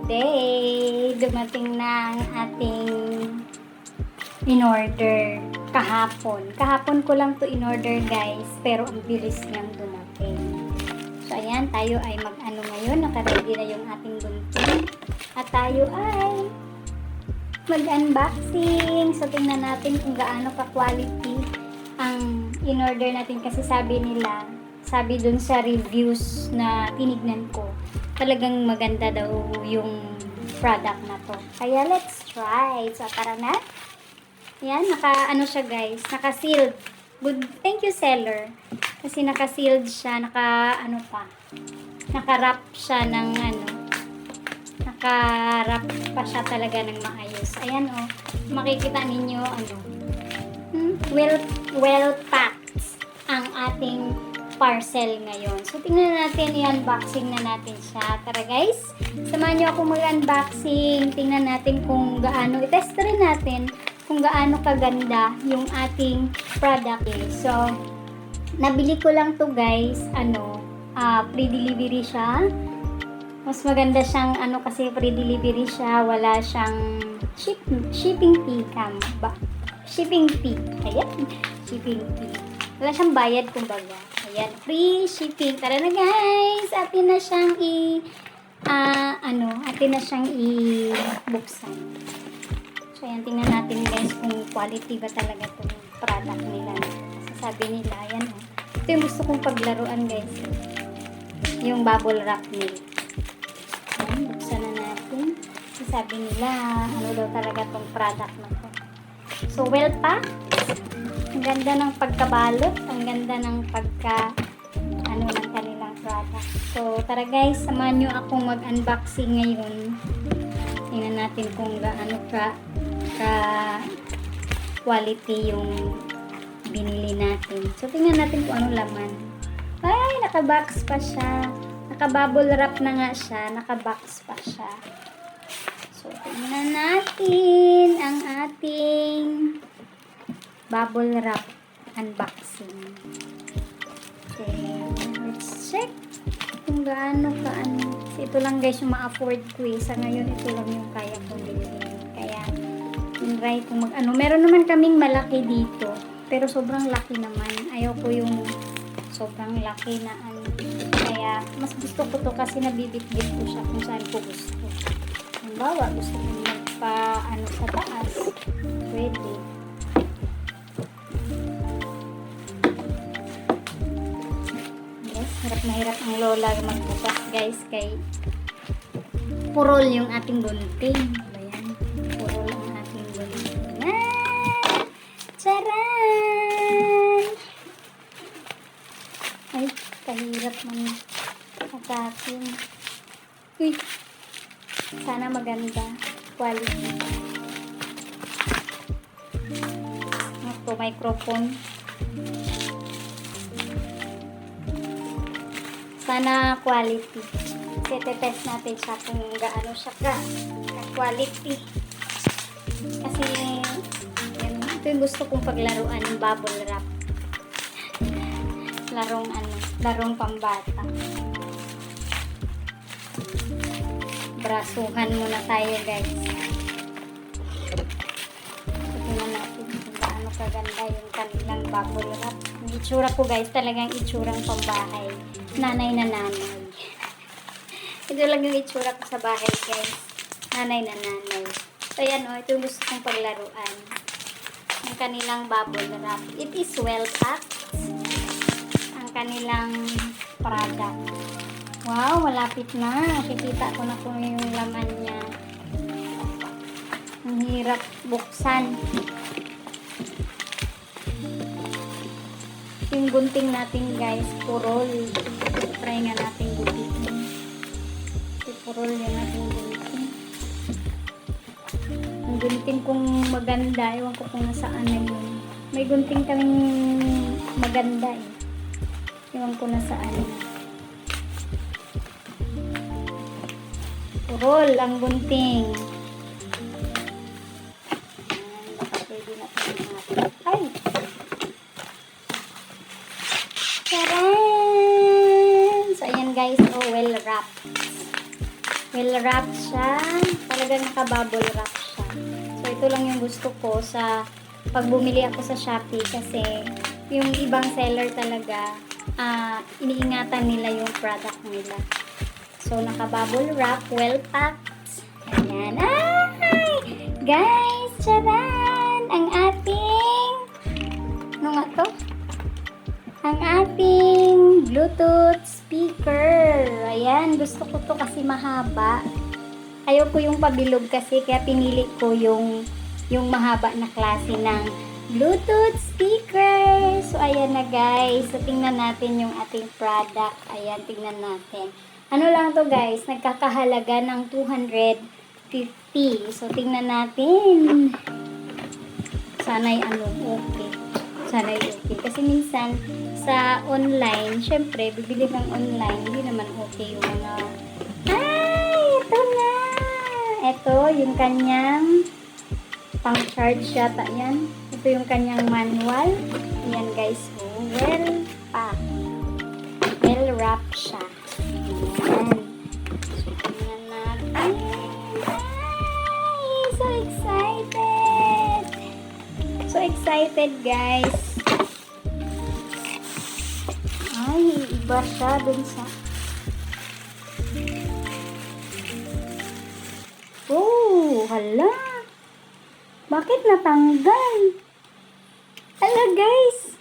Today, dumating na ang ating in-order kahapon. Kahapon ko lang to in-order guys, pero ang bilis niyang dumating. So ayan, tayo ay mag-ano ngayon, nakaready na yung ating gunting. At tayo ay mag-unboxing. So tingnan natin kung gaano ka-quality ang in-order natin kasi sabi dun sa reviews na tinignan ko, talagang maganda daw yung product na to. Kaya let's try. So tara na. Yan, naka-ano siya guys, naka-sealed. Good, thank you seller. Kasi naka-sealed siya, naka-ano pa. Naka-wrap siya ng ano. Naka-wrap pa siya talaga ng maayos. Ayan oh, makikita ninyo ano. Well packed ang ating parcel ngayon. So, tingnan natin, i-unboxing na natin siya. Tara guys, samahan nyo ako mag-unboxing. Tingnan natin kung gaano, i-test rin natin kung gaano kaganda yung ating product. So, nabili ko lang to guys, pre-delivery siya. Mas maganda siyang, kasi pre-delivery siya, wala siyang shipping fee shipping fee. Ayan, shipping fee. Wala siyang bayad kumbaga. Ayan, free shipping. Tara na guys, atin na siyang i-buksan. So ayan, tingnan natin guys kung quality ba talaga itong product nila. Kasi sabi nila, ayan oh. Ito yung gusto kong paglaruan guys. Yung bubble wrap nila. Ayan, buksan na natin. Kasi sabi nila, ano daw talaga itong product na to. So well packed. Ang ganda ng pagkabalot, ang ganda ng ng kanilang product. So, tara guys, samahan nyo akong mag-unboxing ngayon. Tingnan natin kung gaano ka quality yung binili natin. So, tingnan natin kung anong laman. Ay, naka-box pa siya. Naka-bubble wrap na nga siya. Naka-box pa siya. So, tingnan natin ang ating bubble wrap unboxing. Okay, let's check kung gaano kasi ito lang guys yung ma-afford ko eh. Sa ngayon ito lang yung kaya kong bilhin. Kaya try kung meron naman kaming malaki dito, pero sobrang laki naman. Ayaw ko yung sobrang laki na kaya mas gusto ko to kasi nabibitbit ko siya kung saan ko gusto. Halimbawa, gusto ko magpa sa taas, pwede. Hirap na hirap ang lola magbukas guys kay purol yung ating gunting. Ayan, purol ang ating gunting. Charan! Ay, kahirap man atakin. Uy, sana maganda quality. Ito, microphone. Sana quality. Kasi test natin siya kung gaano siya ka-quality. Kasi ito yung gusto kong paglaruan, yung bubble wrap. Larong pambata. Brasuhan muna tayo guys. Tingnan natin kung gaano kaganda yung kanilang bubble wrap. Yung itsura ko guys, talagang itsurang pambahay. Nanay na nanay. Ito lang yung itsura ko sa bahay guys. Nanay na nanay. So yan o, ito yung gusto kong paglaruan. Ang kanilang bubble wrap. It is well packed. Ang kanilang product. Wow, malapit na. Kikita ko na kung yung laman niya. Ang hirap buksan. Yung gunting natin guys, purol. Try nga natin gunting. Purol yung natin gunting. Ang gunting kung maganda, ewan ko kung nasaan na yun. May gunting kaming maganda eh. Ewan ko nasaan. Purol ang gunting. Baka pwede natin natin. Ay! Charan! So, ayan guys, well wrapped. Well wrap siya. Talagang naka-bubble wrap siya. So, ito lang yung gusto ko sa pag bumili ako sa Shopee kasi yung ibang seller talaga iniingatan nila yung product nila. So, naka-bubble wrap, well packed. Ayan. Ay! Guys, charan! Ang ating ano nga to? Ang ating Bluetooth speaker. Ayan, gusto ko to kasi mahaba. Ayoko yung pabilog kasi kaya pinili ko yung mahaba na klase ng Bluetooth speaker. So, ayan na guys. So, tingnan natin yung ating product. Ayan, tingnan natin. Ano lang to guys, nagkakahalaga ng 250. So, tingnan natin. Sana'y okay. Sana'y okay. Kasi minsan, sa online, syempre, bibili ng online, hindi naman okay yung mga... Ay! Ito na! Ito, yung kanyang pang-charge yata yan. Ito yung kanyang manual. Ayan guys. Oh, well packed. Well wrap siya. Ayan. So, tingnan natin. Ay! So excited! So excited guys. Ay, iba siya dun sa... Oh, hala! Bakit natanggal? Hala guys!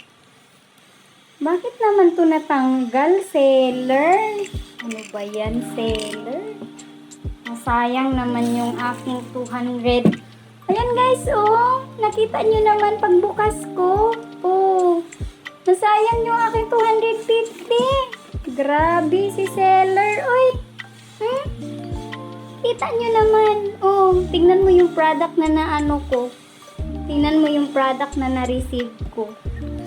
Bakit naman to natanggal, seller? Ano ba yan, seller? Masayang naman yung aking 200. Ayan guys, oh! Nakita nyo naman pagbukas ko. Oh! Nasayang yung aking 250. Grabe si seller. Uy! Kita nyo naman. Oh, tingnan mo yung product na naano ko. Tingnan mo yung product na na-receive ko.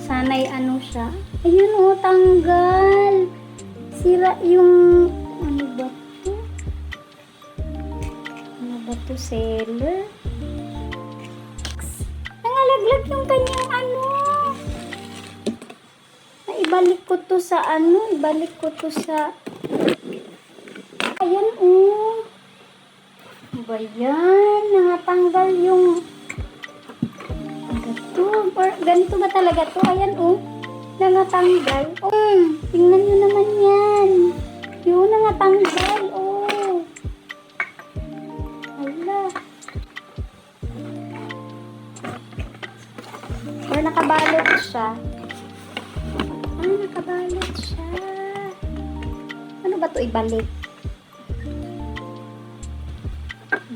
Sana'y ano siya. Ayun oh, tanggal. Sira yung... Ano ba to? Ano ba to, seller? Nangalaglag yung kanyang ano. Ibalik ko to sa ano, ibalik ko to sa... Ayan, oh. Ano ba yan? Nangatanggal yung... Ganito ba talaga to? Ayan, oh. Nangatanggal. Oh, tingnan nyo naman yan. Yung nangatanggal, oh. Hala. Or nakabalot siya. Nakabalot siya. Ano ba to ibalik?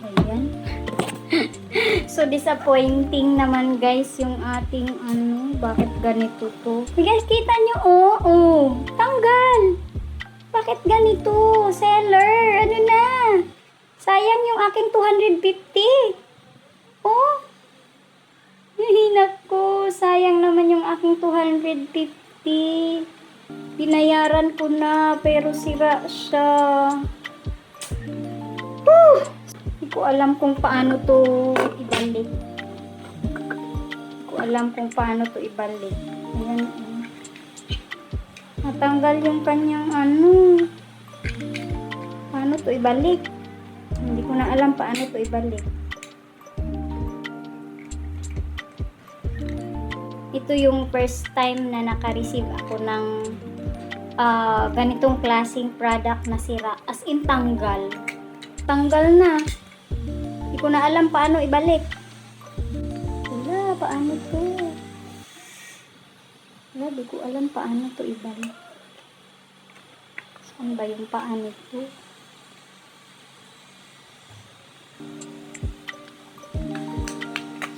Ba yan? So, disappointing naman guys yung ating ano. Bakit ganito to? Hey guys, kita nyo oh. Oh, tanggal. Bakit ganito? Seller, ano na? Sayang yung aking 250. Oh. Hihinak ko. Sayang naman yung aking 250. Binayaran ko na pero sira siya. Hindi ko alam kung paano to ibalik. Hindi ko alam kung paano to ibalik. Ayan. Natanggal yung kanyang ano. Paano to ibalik? Hindi ko na alam paano to ibalik. Ito yung first time na naka-receive ako ng ganitong klaseng product na sira. As in, tanggal. Tanggal na. Hindi ko na alam paano ibalik. Wala, paano to? Wala, di ko alam paano to ibalik. Saan ba yung paano to?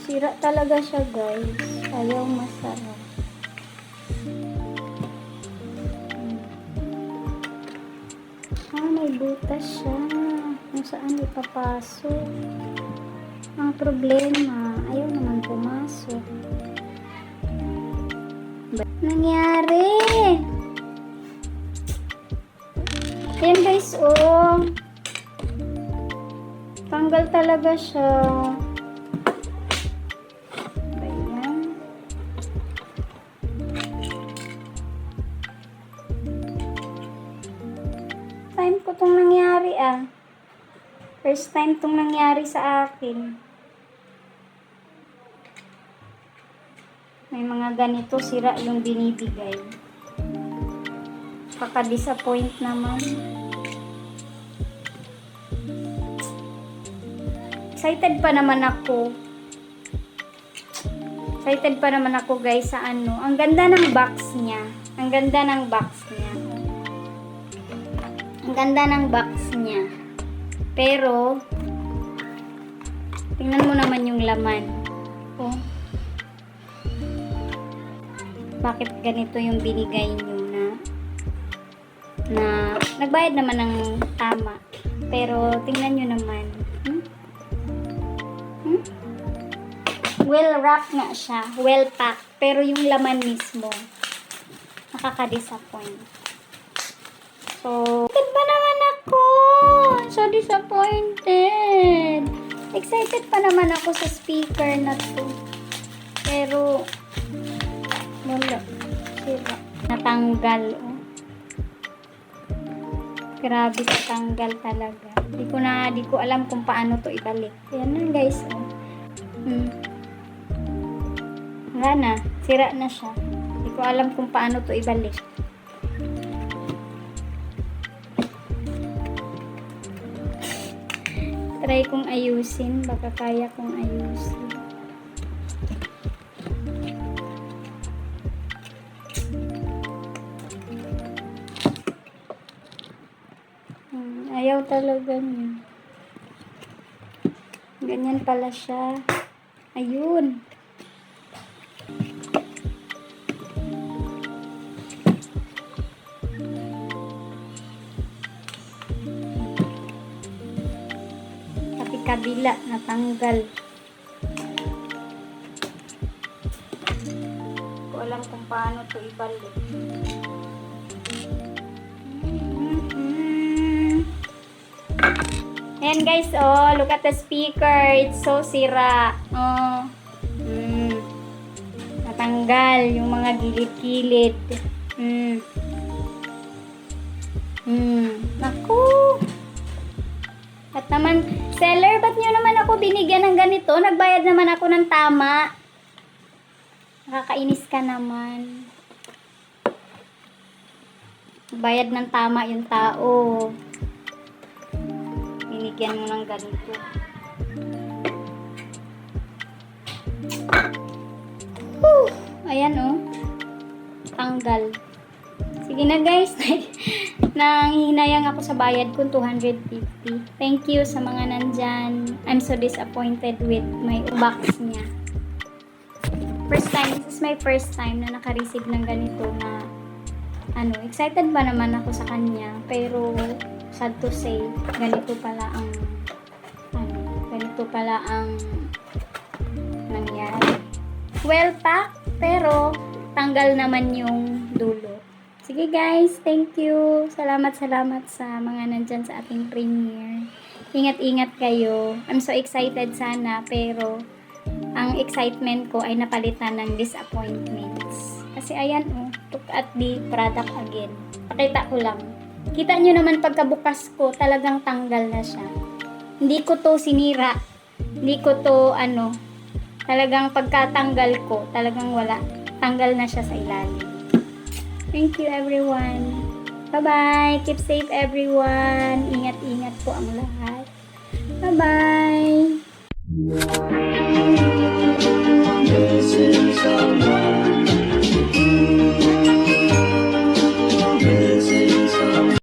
Sira talaga siya, guys. Ayaw masarap. May butas siya. Kung saan ipapasok. Ang problema, ayaw naman pumasok. Ba't nangyari? Ayan guys, oh. Tanggal talaga siya. Time ko itong nangyari ah. First time tong nangyari sa akin. May mga ganito, sira yung binibigay. Kaka-disappoint naman. Excited pa naman ako. Excited pa naman ako guys sa ano. Ang ganda ng box niya. Ang ganda ng box niya. Ang ganda ng box niya. Pero, tingnan mo naman yung laman. Oh. Bakit ganito yung binigay nyo na nagbayad naman ng tama. Pero, tingnan nyo naman. Well wrapped nga siya. Well packed. Pero yung laman mismo, nakaka-disappoint. So, excited pa naman ako. So disappointed. Excited pa naman ako sa speaker na to. Pero, wala. Sira. Natanggal. Oh. Grabe, natanggal talaga. Di ko alam kung paano to ibalik. Ayan na guys. Oh. Wala na. Sira na siya. Di ko alam kung paano to ibalik. Try kong ayusin. Baka kaya kong ayusin. Ayaw talaga niya. Ganyan pala siya. Ayun. Tapi kabila, natanggal. Ko alam kung paano to ibalik. Ayan guys, oh, look at the speaker. It's so sira. Oh. Natanggal yung mga gilid-gilid. Naku. At naman, seller, ba't nyo naman ako binigyan ng ganito? Nagbayad naman ako ng tama. Nakakainis ka naman. Bayad ng tama yung tao. Binigyan mo ng ganito. Ayan oh. Tanggal. Sige na guys. Nanghihinayang ako sa bayad ko 250. Thank you sa mga nandyan. I'm so disappointed with my box niya. First time. This is my first time na naka-receive ng ganito na ano. Excited ba naman ako sa kanya. Pero sad to say, ganito pala ang nangyari. Well packed, pero tanggal naman yung dulo. Sige guys, thank you. Salamat sa mga nandyan sa ating premiere. Ingat-ingat kayo. I'm so excited sana, pero ang excitement ko ay napalitan ng disappointments. Kasi ayan oh, look at the product again. Pakita ko lang. Kita nyo naman pagkabukas ko, talagang tanggal na siya. Hindi ko to sinira. Hindi ko to talagang pagkatanggal ko, talagang wala. Tanggal na siya sa ilalim. Thank you everyone. Bye-bye. Keep safe everyone. Ingat-ingat po ang lahat. Bye-bye.